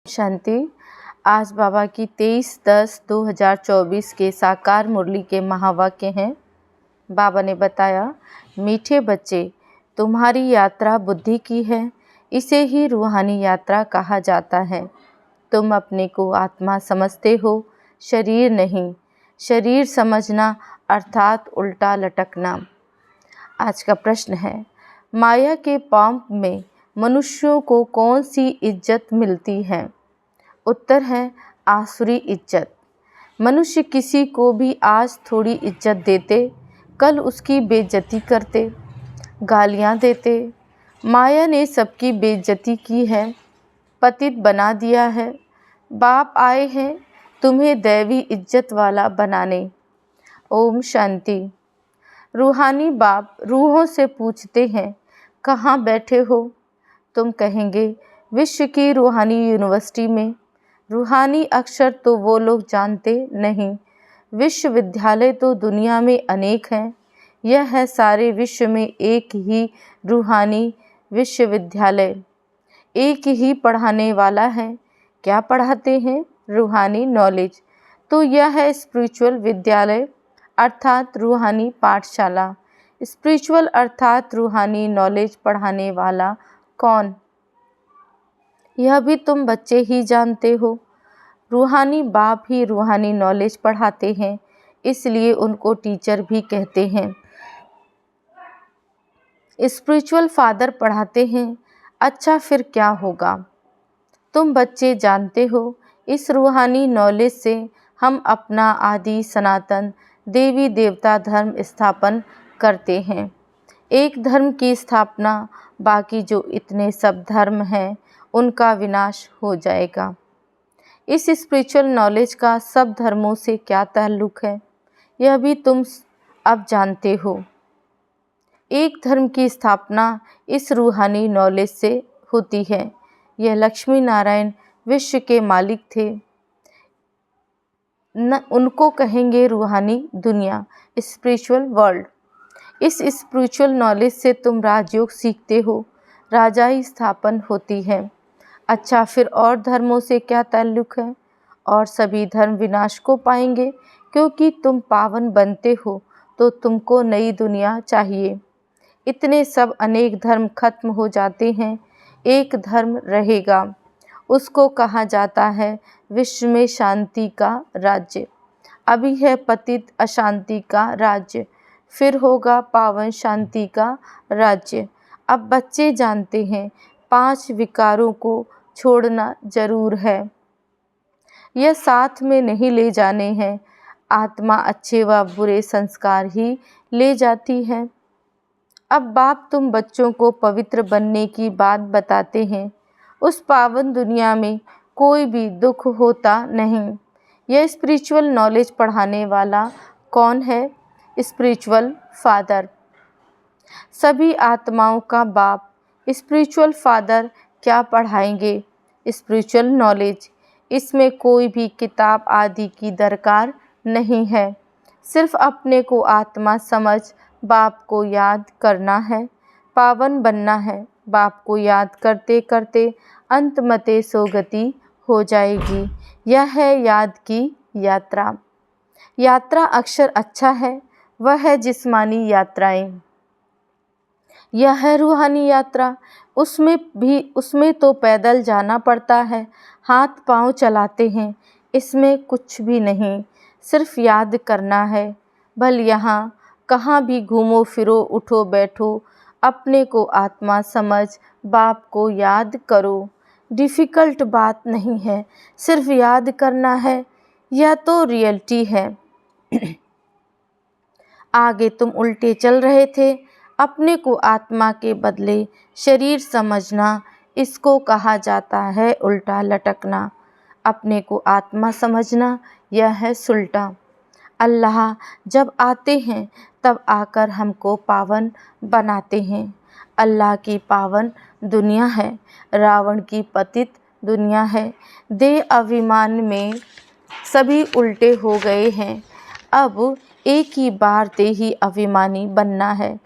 शांति। आज बाबा की 23/10/2024 के साकार मुरली के महावाक्य हैं। बाबा ने बताया, मीठे बच्चे, तुम्हारी यात्रा बुद्धि की है, इसे ही रूहानी यात्रा कहा जाता है। तुम अपने को आत्मा समझते हो, शरीर नहीं। शरीर समझना अर्थात उल्टा लटकना। आज का प्रश्न है, माया के पाप में मनुष्यों को कौन सी इज्जत मिलती है? उत्तर है, आसुरी इज्जत। मनुष्य किसी को भी आज थोड़ी इज्जत देते, कल उसकी बेइज्जती करते, गालियाँ देते। माया ने सबकी बेइज्जती की है, पतित बना दिया है। बाप आए हैं तुम्हें दैवी इज्जत वाला बनाने। ओम शांति। रूहानी बाप रूहों से पूछते हैं, कहाँ बैठे हो? तुम कहेंगे, विश्व की रूहानी यूनिवर्सिटी में। रूहानी अक्षर तो वो लोग जानते नहीं। विश्वविद्यालय तो दुनिया में अनेक हैं। यह है सारे विश्व में एक ही रूहानी विश्वविद्यालय, एक ही पढ़ाने वाला है। क्या पढ़ाते हैं? रूहानी नॉलेज। तो यह है स्पिरिचुअल विद्यालय अर्थात रूहानी पाठशाला। स्पिरिचुअल अर्थात रूहानी नॉलेज पढ़ाने वाला कौन? यह भी तुम बच्चे ही जानते हो। रूहानी बाप ही रूहानी नॉलेज पढ़ाते हैं, इसलिए उनको टीचर भी कहते हैं। स्पिरिचुअल फादर पढ़ाते हैं। अच्छा, फिर क्या होगा? तुम बच्चे जानते हो, इस रूहानी नॉलेज से हम अपना आदि सनातन देवी देवता धर्म स्थापन करते हैं। एक धर्म की स्थापना, बाकी जो इतने सब धर्म हैं उनका विनाश हो जाएगा। इस स्पिरिचुअल नॉलेज का सब धर्मों से क्या ताल्लुक है, यह भी तुम अब जानते हो। एक धर्म की स्थापना इस रूहानी नॉलेज से होती है। यह लक्ष्मी नारायण विश्व के मालिक थे, न उनको कहेंगे रूहानी दुनिया, स्पिरिचुअल वर्ल्ड। इस स्पिरिचुअल नॉलेज से तुम राजयोग सीखते हो, राजाई स्थापन होती है। अच्छा, फिर और धर्मों से क्या ताल्लुक है? और सभी धर्म विनाश को पाएंगे, क्योंकि तुम पावन बनते हो तो तुमको नई दुनिया चाहिए। इतने सब अनेक धर्म खत्म हो जाते हैं, एक धर्म रहेगा, उसको कहा जाता है विश्व में शांति का राज्य। अभी है पतित अशांति का राज्य, फिर होगा पावन शांति का राज्य। अब बच्चे जानते हैं 5 विकारों को छोड़ना जरूर है। यह साथ में नहीं ले जाने हैं। आत्मा अच्छे व बुरे संस्कार ही ले जाती है। अब बाप तुम बच्चों को पवित्र बनने की बात बताते हैं। उस पावन दुनिया में कोई भी दुख होता नहीं। यह स्पिरिचुअल नॉलेज पढ़ाने वाला कौन है? स्पिरिचुअल फादर, सभी आत्माओं का बाप। स्पिरिचुअल फादर क्या पढ़ाएंगे? Spiritual knowledge. इसमें कोई भी किताब आदि की दरकार नहीं है। सिर्फ अपने को आत्मा समझ बाप को याद करना है, पावन बनना है। बाप को याद करते करते अंत मते सोगति हो जाएगी। यह है याद की यात्रा। यात्रा अक्षर अच्छा है, वह है जिस्मानी यात्राएं। यह है रूहानी यात्रा। उसमें तो पैदल जाना पड़ता है, हाथ पांव चलाते हैं। इसमें कुछ भी नहीं, सिर्फ याद करना है। भल यहाँ कहाँ भी घूमो फिरो, उठो बैठो, अपने को आत्मा समझ बाप को याद करो। डिफ़िकल्ट बात नहीं है, सिर्फ याद करना है। यह तो रियलिटी है। आगे तुम उल्टे चल रहे थे, अपने को आत्मा के बदले शरीर समझना, इसको कहा जाता है उल्टा लटकना। अपने को आत्मा समझना, यह है सुल्टा। अल्लाह जब आते हैं तब आकर हमको पावन बनाते हैं। अल्लाह की पावन दुनिया है, रावण की पतित दुनिया है। देह अभिमान में सभी उल्टे हो गए हैं। अब एक ही बार देही अभिमानी बनना है।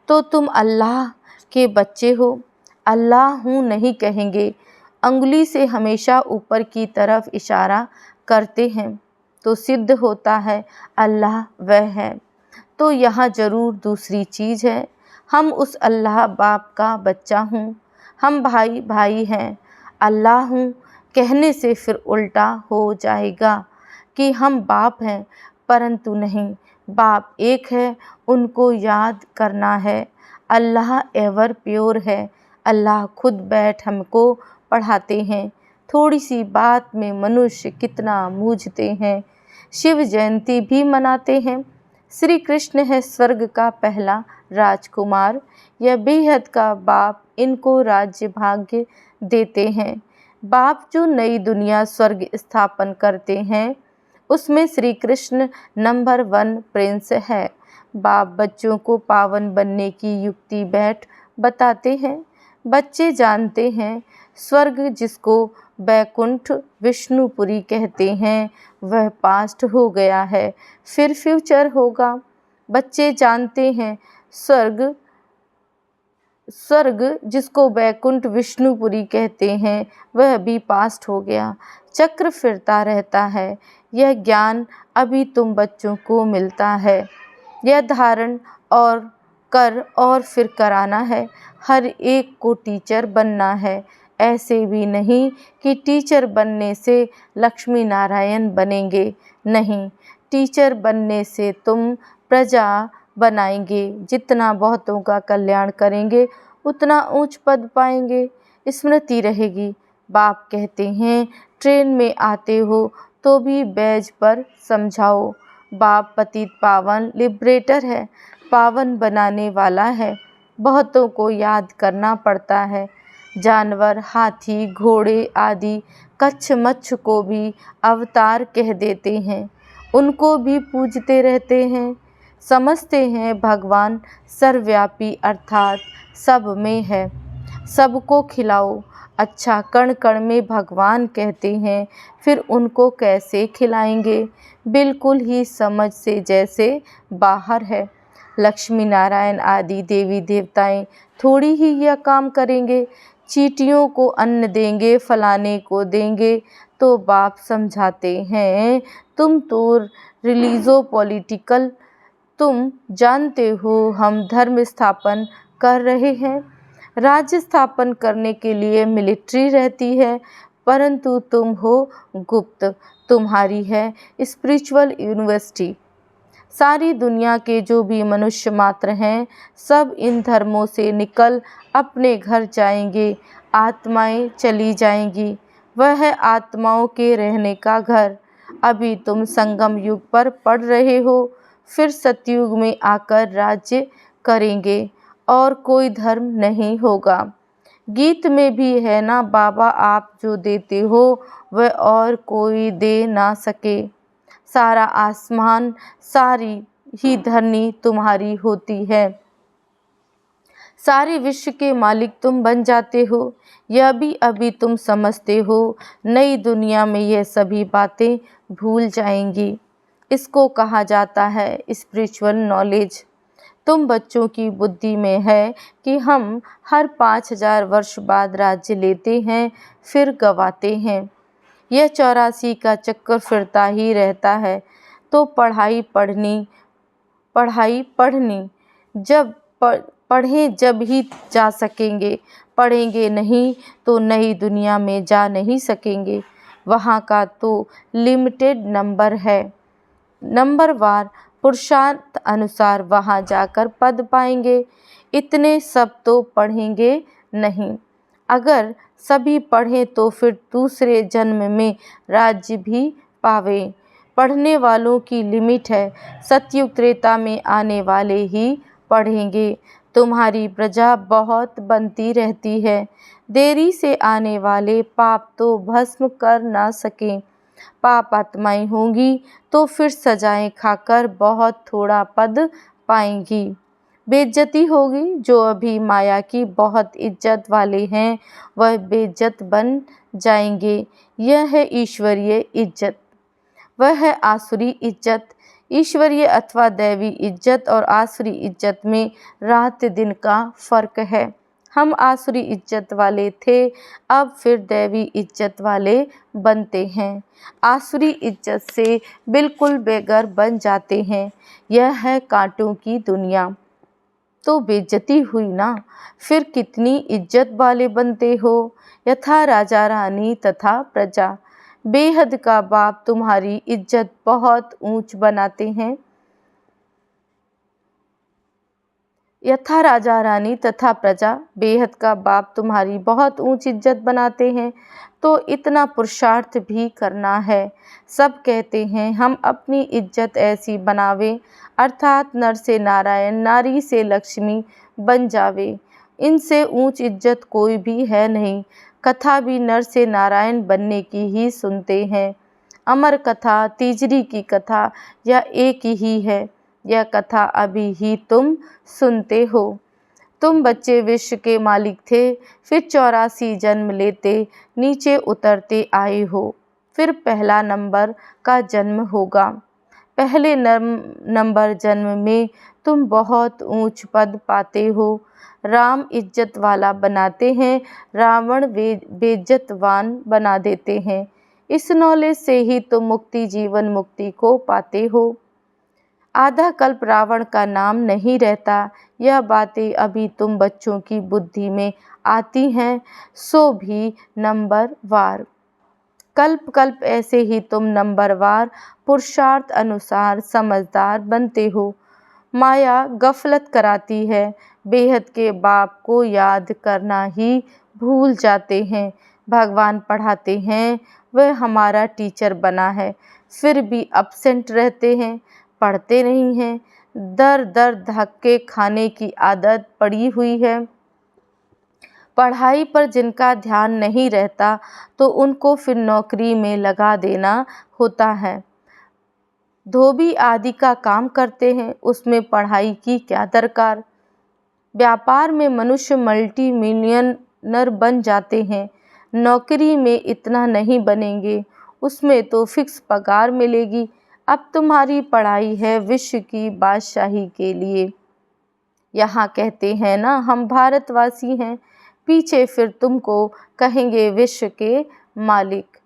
तो तुम अल्लाह के बच्चे हो, अल्लाह हूँ नहीं कहेंगे, अंगुली से हमेशा ऊपर की तरफ इशारा करते हैं तो सिद्ध होता है अल्लाह वह है। तो यहाँ ज़रूर दूसरी चीज़ है, हम उस अल्लाह बाप का बच्चा हूँ, हम भाई भाई हैं। अल्लाह हूँ कहने से फिर उल्टा हो जाएगा कि हम बाप हैं, परंतु नहीं, बाप एक है, उनको याद करना है। अल्लाह एवर प्योर है। अल्लाह खुद बैठ हमको पढ़ाते हैं। थोड़ी सी बात में मनुष्य कितना मूझते हैं। शिव जयंती भी मनाते हैं। श्री कृष्ण है स्वर्ग का पहला राजकुमार, यह बेहद का बाप इनको राज्य भाग्य देते हैं। बाप जो नई दुनिया स्वर्ग स्थापन करते हैं, उसमें श्री कृष्ण नंबर 1 प्रिंस है। बाप बच्चों को पावन बनने की युक्ति बैठ बताते हैं। बच्चे जानते हैं स्वर्ग जिसको बैकुंठ विष्णुपुरी कहते हैं, वह पास्ट हो गया है, फिर फ्यूचर होगा। बच्चे जानते हैं स्वर्ग जिसको बैकुंठ विष्णुपुरी कहते हैं, वह भी पास्ट हो गया। चक्र फिरता रहता है। यह ज्ञान अभी तुम बच्चों को मिलता है। यह धारण और कर और फिर कराना है। हर एक को टीचर बनना है। ऐसे भी नहीं कि टीचर बनने से लक्ष्मी नारायण बनेंगे, नहीं, टीचर बनने से तुम प्रजा बनाएंगे। जितना बहुतों का कल्याण करेंगे उतना ऊंच पद पाएंगे। स्मृति रहेगी। बाप कहते हैं ट्रेन में आते हो तो भी बैज पर समझाओ। बाप पतित पावन लिबरेटर है, पावन बनाने वाला है। बहुतों को याद करना पड़ता है। जानवर, हाथी, घोड़े आदि कच्छ मच्छ को भी अवतार कह देते हैं, उनको भी पूजते रहते हैं। समझते हैं भगवान सर्वव्यापी अर्थात सब में है। सबको खिलाओ। अच्छा, कण कण में भगवान कहते हैं, फिर उनको कैसे खिलाएंगे? बिल्कुल ही समझ से जैसे बाहर है। लक्ष्मी नारायण आदि देवी देवताएं थोड़ी ही यह काम करेंगे। चींटियों को अन्न देंगे, फलाने को देंगे। तो बाप समझाते हैं तुम तो रिलीजो पॉलिटिकल, तुम जानते हो हम धर्म स्थापन कर रहे हैं। राज्य स्थापन करने के लिए मिलिट्री रहती है, परंतु तुम हो गुप्त, तुम्हारी है स्पिरिचुअल यूनिवर्सिटी। सारी दुनिया के जो भी मनुष्य मात्र हैं, सब इन धर्मों से निकल अपने घर जाएंगे। आत्माएं चली जाएंगी। वह है आत्माओं के रहने का घर। अभी तुम संगम युग पर पढ़ रहे हो, फिर सतयुग में आकर राज्य करेंगे और कोई धर्म नहीं होगा। गीत में भी है ना, बाबा आप जो देते हो वह और कोई दे ना सके। सारा आसमान, सारी ही धरनी तुम्हारी होती है। सारे विश्व के मालिक तुम बन जाते हो। यह भी अभी तुम समझते हो। नई दुनिया में यह सभी बातें भूल जाएंगी। इसको कहा जाता है स्पिरिचुअल नॉलेज। तुम बच्चों की बुद्धि में है कि हम हर 5000 वर्ष बाद राज्य लेते हैं, फिर गवाते हैं। यह 84 का चक्कर फिरता ही रहता है। तो पढ़ाई पढ़नी जब पढ़ें जब ही जा सकेंगे। पढ़ेंगे नहीं तो नई दुनिया में जा नहीं सकेंगे। वहाँ का तो लिमिटेड नंबर है। नंबरवार पुरुषार्थ अनुसार वहाँ जाकर पद पाएंगे। इतने सब तो पढ़ेंगे नहीं। अगर सभी पढ़ें तो फिर दूसरे जन्म में राज्य भी पावे। पढ़ने वालों की लिमिट है। सतयुग त्रेता में आने वाले ही पढ़ेंगे। तुम्हारी प्रजा बहुत बनती रहती है। देरी से आने वाले पाप तो भस्म कर ना सकें। पाप आत्माएं होंगी तो फिर सजाएं खाकर बहुत थोड़ा पद पाएंगी। बेइज्जती होगी। जो अभी माया की बहुत इज्जत वाले हैं, वह बेइज्जत बन जाएंगे। यह है ईश्वरीय इज्जत, वह है आसुरी इज्जत। ईश्वरीय अथवा दैवी इज्जत और आसुरी इज्जत में रात दिन का फर्क है। हम आसुरी इज्जत वाले थे, अब फिर दैवी इज्जत वाले बनते हैं। आसुरी इज्जत से बिल्कुल बेघर बन जाते हैं। यह है कांटों की दुनिया। तो बेइज्जती हुई ना, फिर कितनी इज्जत वाले बनते हो। यथा राजा रानी तथा प्रजा। बेहद का बाप तुम्हारी इज्जत बहुत ऊंच बनाते हैं। यथा राजा रानी तथा प्रजा, बेहद का बाप तुम्हारी बहुत ऊंच इज्जत बनाते हैं, तो इतना पुरुषार्थ भी करना है। सब कहते हैं हम अपनी इज्जत ऐसी बनावे, अर्थात नर से नारायण, नारी से लक्ष्मी बन जावे। इनसे ऊंच इज्जत कोई भी है नहीं। कथा भी नर से नारायण बनने की ही सुनते हैं। अमर कथा, तीजरी की कथा, यह एक ही है। यह कथा अभी ही तुम सुनते हो। तुम बच्चे विश्व के मालिक थे, फिर 84 जन्म लेते नीचे उतरते आए हो। फिर पहला नंबर का जन्म होगा। पहले नंबर जन्म में तुम बहुत ऊंच पद पाते हो। राम इज्जत वाला बनाते हैं, रावण बेइज्जतवान बना देते हैं। इस नॉलेज से ही तुम मुक्ति, जीवन मुक्ति को पाते हो। आधा कल्प रावण का नाम नहीं रहता। यह बातें अभी तुम बच्चों की बुद्धि में आती हैं, सो भी नंबरवार। कल्प कल्प ऐसे ही तुम नंबरवार पुरुषार्थ अनुसार समझदार बनते हो। माया गफलत कराती है। बेहद के बाप को याद करना ही भूल जाते हैं। भगवान पढ़ाते हैं, वह हमारा टीचर बना है, फिर भी अपसेंट रहते हैं, पढ़ते नहीं हैं। दर दर धक्के खाने की आदत पड़ी हुई है। पढ़ाई पर जिनका ध्यान नहीं रहता, तो उनको फिर नौकरी में लगा देना होता है। धोबी आदि का काम करते हैं, उसमें पढ़ाई की क्या दरकार। व्यापार में मनुष्य मल्टी मिलियनर बन जाते हैं, नौकरी में इतना नहीं बनेंगे, उसमें तो फिक्स पगार मिलेगी। अब तुम्हारी पढ़ाई है विश्व की बादशाही के लिए। यहाँ कहते हैं ना हम भारतवासी हैं, पीछे फिर तुमको कहेंगे विश्व के मालिक।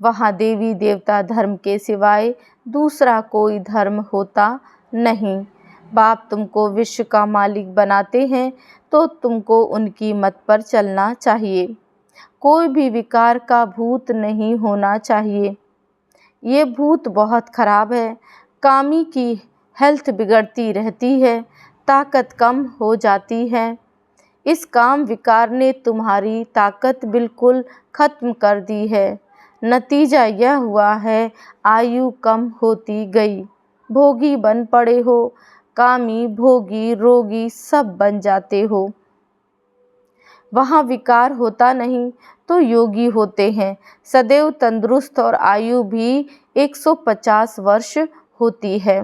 वहाँ देवी देवता धर्म के सिवाय दूसरा कोई धर्म होता नहीं। बाप तुमको विश्व का मालिक बनाते हैं, तो तुमको उनकी मत पर चलना चाहिए। कोई भी विकार का भूत नहीं होना चाहिए। ये भूत बहुत खराब है। कामी की हेल्थ बिगड़ती रहती है, ताकत कम हो जाती है। इस काम विकार ने तुम्हारी ताकत बिल्कुल खत्म कर दी है। नतीजा यह हुआ है, आयु कम होती गई। भोगी बन पड़े हो, कामी, भोगी, रोगी सब बन जाते हो। वहाँ विकार होता नहीं, तो योगी होते हैं। सदैव तंदुरुस्त और आयु भी 150 वर्ष होती है।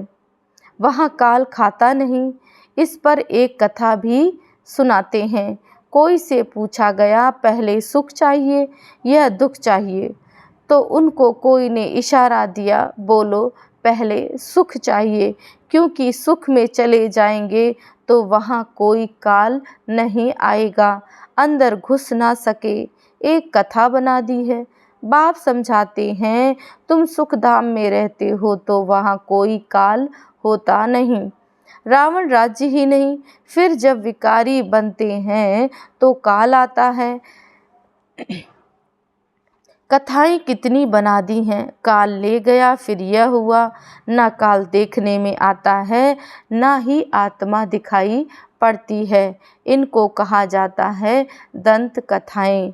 वहाँ काल खाता नहीं। इस पर एक कथा भी सुनाते हैं। कोई से पूछा गया, पहले सुख चाहिए या दुख चाहिए, तो उनको कोई ने इशारा दिया, बोलो पहले सुख चाहिए, क्योंकि सुख में चले जाएंगे तो वहाँ कोई काल नहीं आएगा, अंदर घुस ना सके। एक कथा बना दी है। बाप समझाते हैं, तुम सुख धाम में रहते हो तो वहाँ कोई काल होता नहीं। रावण राज्य ही नहीं, फिर जब विकारी बनते हैं तो काल आता है। कथाएं कितनी बना दी हैं। काल ले गया, फिर यह हुआ। ना काल देखने में आता है, ना ही आत्मा दिखाई पड़ती है। इनको कहा जाता है दंत कथाएं।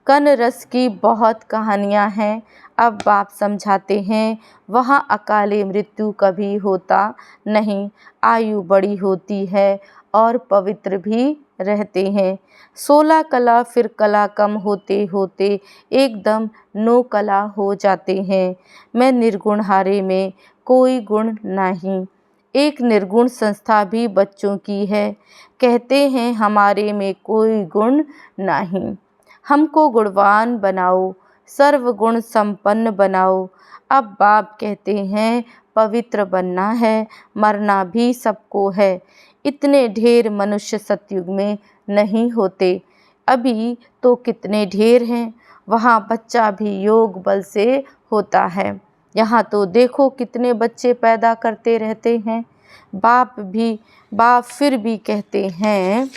कन रस की बहुत कहानियां हैं। अब बाप समझाते हैं, वहाँ अकाले मृत्यु कभी होता नहीं। आयु बड़ी होती है और पवित्र भी रहते हैं। 16 कला, फिर कला कम होते होते एकदम 9 कला हो जाते हैं। मैं निर्गुण हारे में कोई गुण नहीं। एक निर्गुण संस्था भी बच्चों की है। कहते हैं हमारे में कोई गुण नहीं। हमको गुणवान बनाओ, सर्वगुण संपन्न बनाओ। अब बाप कहते हैं पवित्र बनना है, मरना भी सबको है। इतने ढेर मनुष्य सतयुग में नहीं होते। अभी तो कितने ढेर हैं, वहाँ बच्चा भी योग बल से होता है। यहाँ तो देखो कितने बच्चे पैदा करते रहते हैं। बाप फिर भी कहते हैं,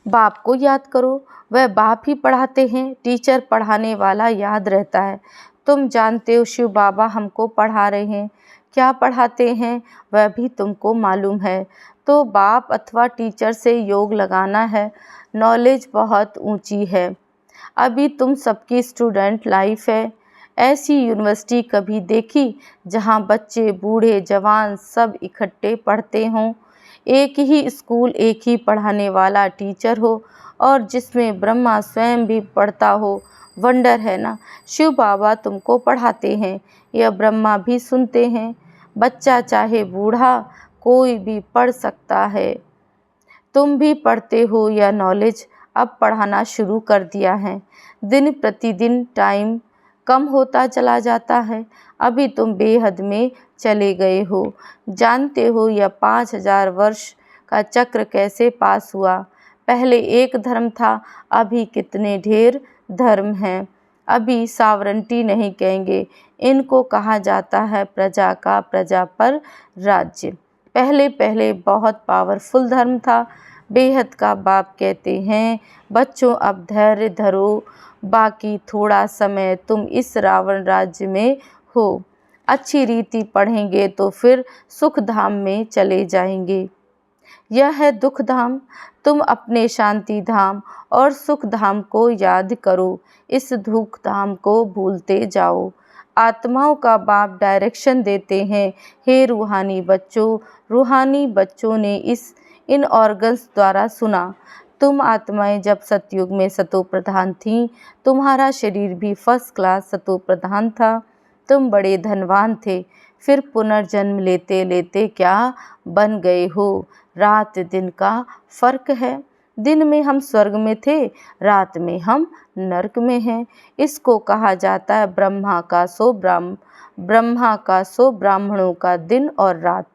बाप को याद करो, वह बाप ही पढ़ाते हैं। टीचर पढ़ाने वाला याद रहता है। तुम जानते हो शिव बाबा हमको पढ़ा रहे हैं, क्या पढ़ाते हैं वह भी तुमको मालूम है। तो बाप अथवा टीचर से योग लगाना है। नॉलेज बहुत ऊंची है। अभी तुम सबकी स्टूडेंट लाइफ है। ऐसी यूनिवर्सिटी कभी देखी जहाँ बच्चे बूढ़े जवान सब इकट्ठे पढ़ते हों, एक ही स्कूल एक ही पढ़ाने वाला टीचर हो और जिसमें ब्रह्मा स्वयं भी पढ़ता हो। वंडर है ना, शिव बाबा तुमको पढ़ाते हैं, यह ब्रह्मा भी सुनते हैं। बच्चा चाहे बूढ़ा कोई भी पढ़ सकता है। तुम भी पढ़ते हो, यह नॉलेज अब पढ़ाना शुरू कर दिया है। दिन प्रतिदिन टाइम कम होता चला जाता है। अभी तुम बेहद में चले गए हो। जानते हो यह 5000 वर्ष का चक्र कैसे पास हुआ। पहले एक धर्म था, अभी कितने ढेर धर्म हैं। अभी सावरंटी नहीं कहेंगे, इनको कहा जाता है प्रजा का प्रजा पर राज्य। पहले पहले बहुत पावरफुल धर्म था। बेहद का बाप कहते हैं, बच्चों अब धैर्य धरो, बाकी थोड़ा समय तुम इस रावण राज्य में हो। अच्छी रीति पढ़ेंगे तो फिर सुख धाम में चले जाएंगे। यह है दुख धाम, तुम अपने शांति धाम और सुख धाम को याद करो, इस दुख धाम को भूलते जाओ। आत्माओं का बाप डायरेक्शन देते हैं, हे रूहानी बच्चों। रूहानी बच्चों ने इन ऑर्गन्स द्वारा सुना। तुम आत्माएं जब सतयुग में सतो प्रधान थीं, तुम्हारा शरीर भी फर्स्ट क्लास सतो प्रधान था। तुम बड़े धनवान थे, फिर पुनर्जन्म लेते लेते क्या बन गए हो। रात दिन का फर्क है। दिन में हम स्वर्ग में थे, रात में हम नरक में हैं। इसको कहा जाता है ब्रह्मा का सो ब्राह्मणों का दिन और रात।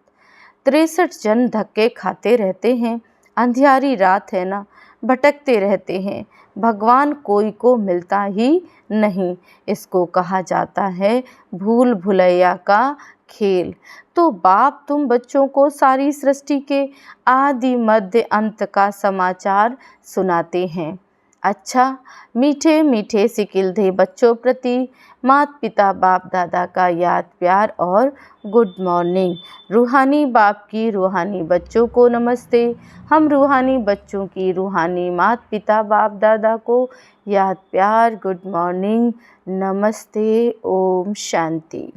63 जन धक्के खाते रहते हैं। अंधियारी रात है ना, भटकते रहते हैं। भगवान कोई को मिलता ही नहीं। इसको कहा जाता है भूल भुलैया का खेल। तो बाप तुम बच्चों को सारी सृष्टि के आदि मध्य अंत का समाचार सुनाते हैं। अच्छा, मीठे मीठे सिकिलधे बच्चों प्रति माता पिता बाप दादा का याद प्यार और गुड मॉर्निंग। रूहानी बाप की रूहानी बच्चों को नमस्ते। हम रूहानी बच्चों की रूहानी माता पिता बाप दादा को याद प्यार गुड मॉर्निंग नमस्ते। ओम शांति।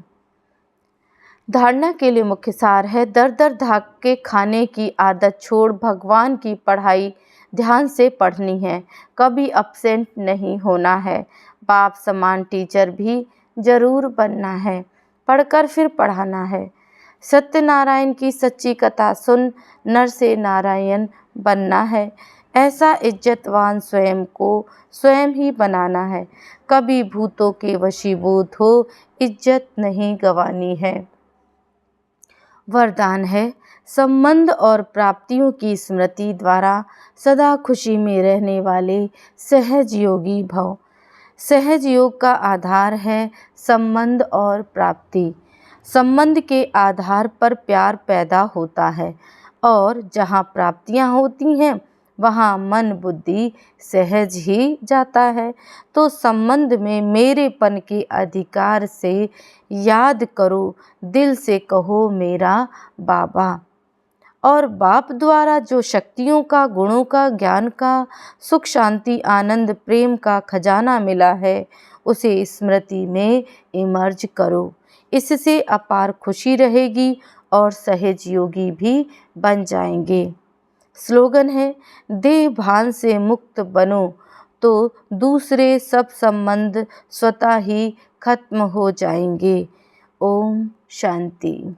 धारणा के लिए मुख्य सार है, दर दर धक्के खाने की आदत छोड़ भगवान की पढ़ाई ध्यान से पढ़नी है, कभी अपसेंट नहीं होना है। बाप समान टीचर भी जरूर बनना है, पढ़कर फिर पढ़ाना है। सत्यनारायण की सच्ची कथा सुन नर से नारायण बनना है। ऐसा इज्जतवान स्वयं को स्वयं ही बनाना है। कभी भूतों के वशीभूत हो, इज्जत नहीं गंवानी है। वरदान है, संबंध और प्राप्तियों की स्मृति द्वारा सदा खुशी में रहने वाले सहज योगी भव। सहज योग का आधार है संबंध और प्राप्ति। संबंध के आधार पर प्यार पैदा होता है और जहाँ प्राप्तियाँ होती हैं वहाँ मन बुद्धि सहज ही जाता है। तो संबंध में मेरेपन के अधिकार से याद करो, दिल से कहो मेरा बाबा। और बाप द्वारा जो शक्तियों का, गुणों का, ज्ञान का, सुख शांति आनंद प्रेम का खजाना मिला है, उसे स्मृति में इमर्ज करो। इससे अपार खुशी रहेगी और सहज योगी भी बन जाएंगे। स्लोगन है, देह भान से मुक्त बनो तो दूसरे सब संबंध स्वतः ही खत्म हो जाएंगे। ओम शांति।